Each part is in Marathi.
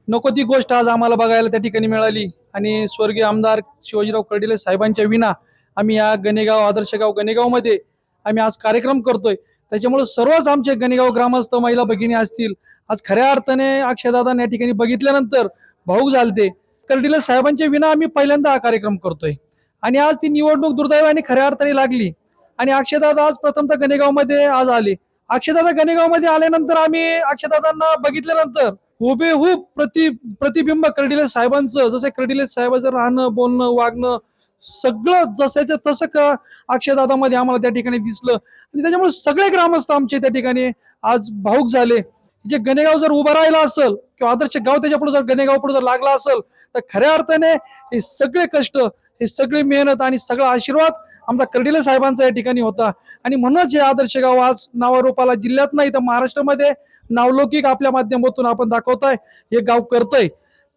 नको ती गोष्ट आज आम्हाला बघायला त्या ठिकाणी मिळाली आणि स्वर्गीय आमदार शिवाजीराव कर्डिले साहेबांच्या विना आम्ही या गणेगाव आदर्श गाव गणेगावमध्ये आम्ही आज कार्यक्रम करतोय। त्याच्यामुळे सर्वच आमचे गणेगाव ग्रामस्थ महिला भगिनी असतील आज खऱ्या अर्थाने अक्षयदादा या ठिकाणी बघितल्यानंतर भाऊक झालते। कर्डिले साहेबांच्या विना आम्ही पहिल्यांदा हा कार्यक्रम करतोय आणि आज ती निवडणूक दुर्दैवाने खऱ्या अर्थाने लागली आणि अक्षयदादा आज प्रथमतः गणेगावमध्ये आज आले। अक्षयदादा गणेगावमध्ये आल्यानंतर आम्ही अक्षयदादांना बघितल्यानंतर हुबेहूब प्रतिबिंब कर्डिले साहेबांचं, जसे कर्डिले साहेबांचं राहणं बोलणं वागणं सगळं जसंच्या तसं अक्षयदादामध्ये आम्हाला त्या ठिकाणी दिसलं आणि त्याच्यामुळे सगळे ग्रामस्थ आमचे त्या ठिकाणी आज भाऊक झाले। जे गणेगाव जर उभं राहिला असेल किंवा आदर्श गाव त्याच्या पुढे जर गणेगाव पुढे जर लागला असेल तर खऱ्या अर्थाने हे सगळे कष्ट, हे सगळी मेहनत आणि सगळा आशीर्वाद आमचा कर्डिले साहेबांचा या ठिकाणी होता आणि म्हणूनच हे आदर्श गाव आज नावारूपाला जिल्ह्यात नाही तर महाराष्ट्रामध्ये नावलौकिक आपल्या माध्यमातून आपण दाखवताय, हे गाव करतय।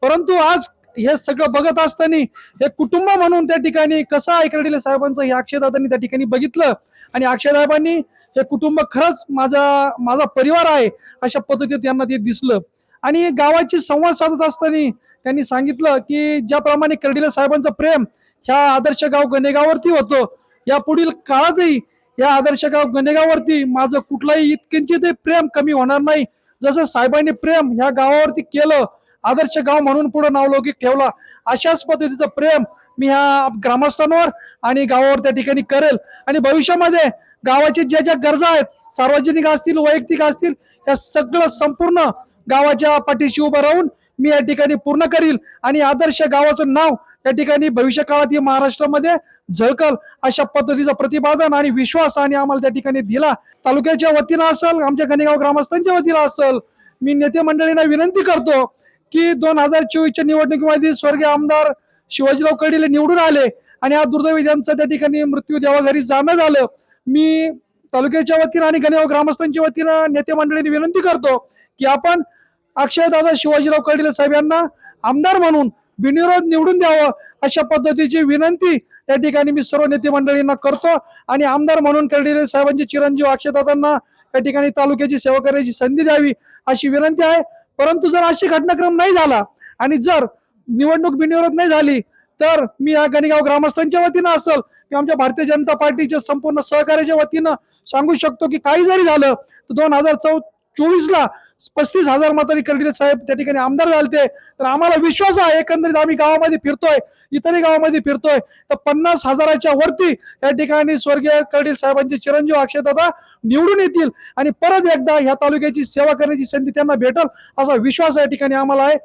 परंतु आज हे सगळं बघत असताना हे कुटुंब म्हणून त्या ठिकाणी कसं आहे कर्डिले साहेबांचं हे अक्षयदादांनी त्या ठिकाणी बघितलं आणि अक्षयदादांनी हे कुटुंब खरंच माझा परिवार आहे अशा पद्धतीत त्यांना ते दिसलं आणि गावाची संवाद साधत असताना त्यांनी सांगितलं की ज्याप्रमाणे कर्डिले साहेबांचं प्रेम ह्या आदर्श गाव गणेगावरती होतं, या पुढील काळातही या आदर्श गाव गणेगावरती माझं कुठलाही इतकिंचित प्रेम कमी होणार नाही। जसं साहेबांनी प्रेम ह्या गावावरती केलं, आदर्श गाव म्हणून पुढे नावलौकिक ठेवला, अशाच पद्धतीचं प्रेम मी ह्या ग्रामस्थांवर आणि गावावर त्या ठिकाणी करेल आणि भविष्यामध्ये गावाची ज्या ज्या गरजा आहेत सार्वजनिक असतील वैयक्तिक असतील या सगळं संपूर्ण गावाच्या पाठीशी उभं राहून मी या ठिकाणी पूर्ण करील आणि आदर्श गावाचं नाव या ठिकाणी भविष्य काळात महाराष्ट्रामध्ये झळकल अशा पद्धतीचं प्रतिपादन आणि विश्वास आणि आम्हाला त्या ठिकाणी दिला। तालुक्याच्या वतीनं असेल आमच्या गणेगाव ग्रामस्थांच्या वतीनं असेल मी नेते मंडळींना विनंती करतो की 2024च्या निवडणुकीमध्ये स्वर्गीय आमदार शिवाजीराव कर्डिले निवडून आले आणि आज दुर्दैवी त्यांचा त्या ठिकाणी मृत्यू देवाघरी जाणं झालं। मी तालुक्याच्या वतीनं आणि गणेगाव ग्रामस्थांच्या वतीनं नेते मंडळींनी विनंती करतो की आपण अक्षयदादा शिवाजीराव कर्डिले साहेब यांना आमदार म्हणून बिनविरोध निवडून द्यावं अशा पद्धतीची विनंती या ठिकाणी मी सर्व नेते मंडळींना करतो आणि आमदार म्हणून कर्डिले साहेबांचे चिरंजीव अक्षयदादांना या ठिकाणी तालुक्याची सेवा करण्याची संधी द्यावी अशी विनंती आहे। परंतु जर अशी घटनाक्रम नाही झाला आणि जर निवडणूक बिनविरोध नाही झाली तर मी या गणेगाव ग्रामस्थांच्या वतीनं असेल किंवा आमच्या भारतीय जनता पार्टीच्या संपूर्ण सहकार्याच्या वतीनं सांगू शकतो की काही जरी झालं तर 2024ला 35,000 मतांनी कर्डिले साहेब त्या ठिकाणी आमदार झालते तर आम्हाला विश्वास आहे एकंदरीत आम्ही गावामध्ये फिरतोय इतरही गावामध्ये फिरतोय तर 50,000च्या वरती या ठिकाणी स्वर्गीय कर्डिले साहेबांचे चिरंजीव अक्षयदादा निवडून येतील आणि परत एकदा ह्या तालुक्याची सेवा करण्याची संधी त्यांना भेटल असा विश्वास या ठिकाणी आम्हाला आहे।